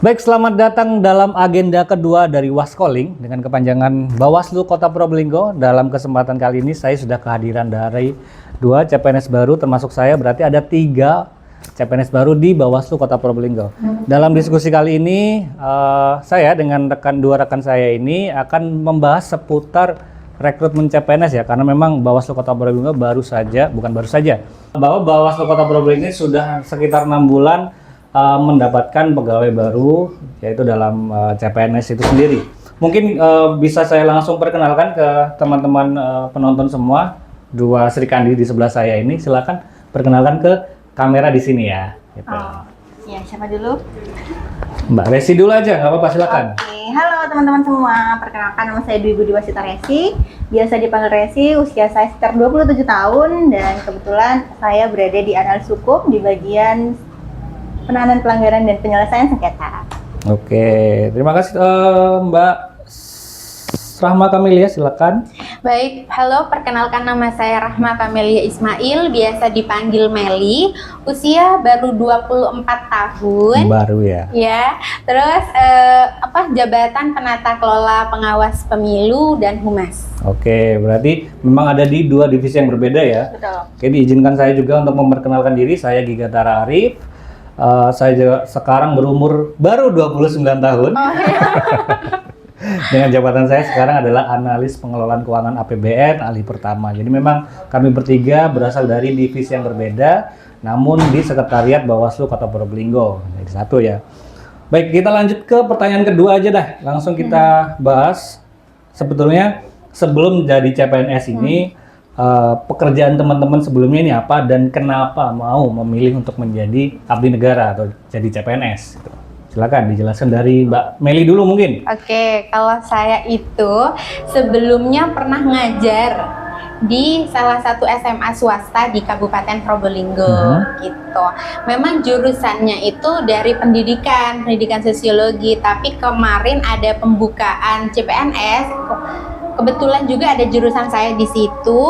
Baik, selamat datang dalam agenda kedua dari Waskolling dengan kepanjangan Bawaslu Kota Probolinggo. Dalam kesempatan kali ini saya sudah kehadiran dari 2 CPNS baru, termasuk saya, berarti ada 3 CPNS baru di Bawaslu Kota Probolinggo. Dalam diskusi kali ini, saya dengan dua rekan saya ini akan membahas seputar rekrutmen CPNS ya, karena memang Bawaslu Kota Probolinggo bahwa Bawaslu Kota Probolinggo ini sudah sekitar 6 bulan mendapatkan pegawai baru, yaitu dalam CPNS itu sendiri. Mungkin bisa saya langsung perkenalkan ke teman-teman penonton semua. 2 Sri Kandi di sebelah saya ini, silakan perkenalkan ke kamera di sini ya. Gitu. Oh, ya, siapa dulu? Mbak Resi dulu aja, nggak apa-apa, silakan. Oke, halo teman-teman semua. Perkenalkan, nama saya Dwi Budi Wasita Resi. Biasa dipanggil Resi, usia saya sekitar 27 tahun dan kebetulan saya berada di analis hukum di bagian penanganan pelanggaran dan penyelesaian sengketa. Oke, terima kasih Mbak Rahma Kamelia, silakan. Baik, halo, perkenalkan nama saya Rahma Kamelia Ismail, biasa dipanggil Meli. Usia baru 24 tahun. Baru ya. Ya, terus jabatan penata kelola pengawas pemilu dan humas. Oke, berarti memang ada di 2 divisi yang berbeda ya. Betul. Oke, diizinkan saya juga untuk memperkenalkan diri. Saya Gigatara Arif. Saya juga sekarang berumur baru 29 tahun. Oh, iya. Dengan jabatan saya sekarang adalah analis pengelolaan keuangan APBN ahli pertama. Jadi memang kami bertiga berasal dari divisi yang berbeda, namun di sekretariat Bawaslu Kota Probolinggo. Jadi satu ya. Baik, kita lanjut ke pertanyaan kedua aja dah. Langsung kita bahas. Sebetulnya sebelum jadi CPNS ini, pekerjaan teman-teman sebelumnya ini apa dan kenapa mau memilih untuk menjadi abdi negara atau jadi CPNS? Silakan dijelaskan dari Mbak Meli dulu mungkin. Oke, kalau saya itu sebelumnya pernah ngajar di salah satu SMA swasta di Kabupaten Probolinggo gitu. Memang jurusannya itu dari pendidikan sosiologi, tapi kemarin ada pembukaan CPNS. Kebetulan juga ada jurusan saya di situ,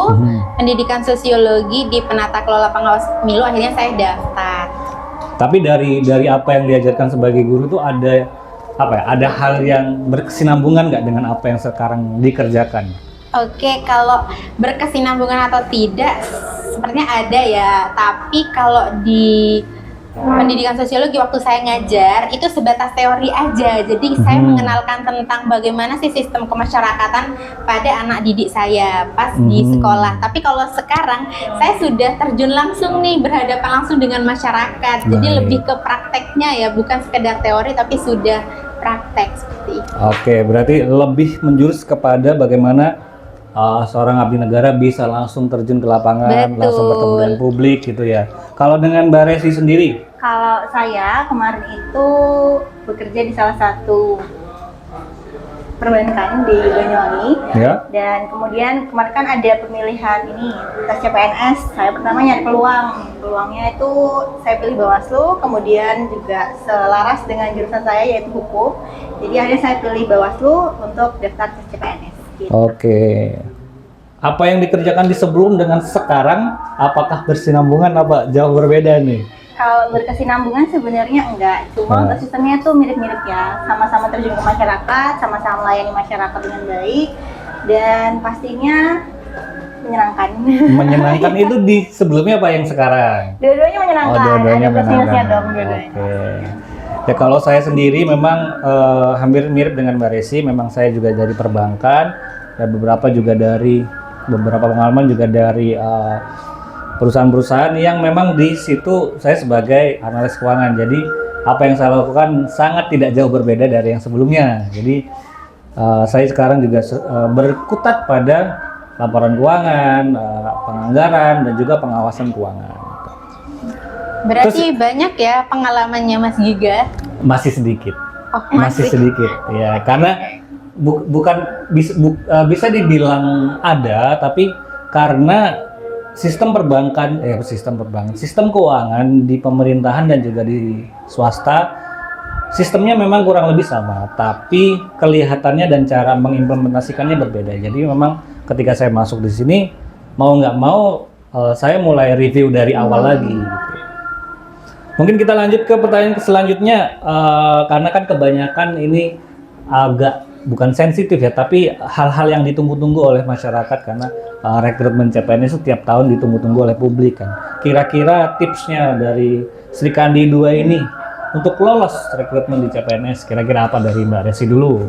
pendidikan sosiologi di penata kelola pengawas pemilu, akhirnya saya daftar. Tapi dari apa yang diajarkan sebagai guru itu ada apa ya? Ada hal yang berkesinambungan nggak dengan apa yang sekarang dikerjakan? Oke, kalau berkesinambungan atau tidak, sepertinya ada ya. Tapi kalau di pendidikan sosiologi waktu saya ngajar itu sebatas teori aja. Jadi saya mengenalkan tentang bagaimana sih sistem kemasyarakatan pada anak didik saya pas di sekolah. Tapi kalau sekarang saya sudah terjun langsung nih, berhadapan langsung dengan masyarakat. Jadi lebih ke prakteknya ya, bukan sekedar teori tapi sudah praktek seperti itu. Oke, berarti lebih menjurus kepada bagaimana seorang abdi negara bisa langsung terjun ke lapangan, langsung bertemu dengan publik gitu ya. Kalau dengan Mbak Resi sendiri? Kalau saya kemarin itu bekerja di salah satu perbankan di Banyuwangi, Ya. dan kemudian kemarin kan ada pemilihan ini tes CPNS. Saya pertama nyari peluangnya itu saya pilih Bawaslu, kemudian juga selaras dengan jurusan saya yaitu hukum. Jadi akhirnya saya pilih Bawaslu untuk daftar tes CPNS. Gitu. Oke. Apa yang dikerjakan di sebelum dengan sekarang, apakah bersinambungan apa jauh berbeda nih? Kalau berkesinambungan sebenarnya enggak, cuma untuk sistemnya tuh mirip-mirip ya, sama-sama terjun ke masyarakat, sama-sama melayani masyarakat dengan baik, dan pastinya menyenangkan. Menyenangkan itu di sebelumnya apa yang sekarang? Dua-duanya menyenangkan. Oh, dua-duanya ada plus-minusnya menyenangkan. dong dua-duanya. Oke. Ya kalau saya sendiri memang hampir mirip dengan Mbak Resi, memang saya juga dari perbankan dan beberapa pengalaman juga dari perusahaan-perusahaan yang memang di situ saya sebagai analis keuangan. Jadi apa yang saya lakukan sangat tidak jauh berbeda dari yang sebelumnya. Jadi saya sekarang juga berkutat pada laporan keuangan, penganggaran dan juga pengawasan keuangan. Berarti banyak ya pengalamannya Mas Giga? Masih sedikit. Oh, masih sedikit ya, karena bisa dibilang ada, tapi karena sistem keuangan di pemerintahan dan juga di swasta, sistemnya memang kurang lebih sama, tapi kelihatannya dan cara mengimplementasikannya berbeda. Jadi memang ketika saya masuk di sini, mau nggak mau saya mulai review dari awal lagi. Gitu. Mungkin kita lanjut ke pertanyaan selanjutnya, karena kan kebanyakan ini agak bukan sensitif ya, tapi hal-hal yang ditunggu-tunggu oleh masyarakat karena rekrutmen CPNS setiap tahun ditunggu-tunggu oleh publik kan. Kira-kira tipsnya dari Sri Kandi 2 ini untuk lolos rekrutmen di CPNS, kira-kira apa dari Mbak Resi dulu?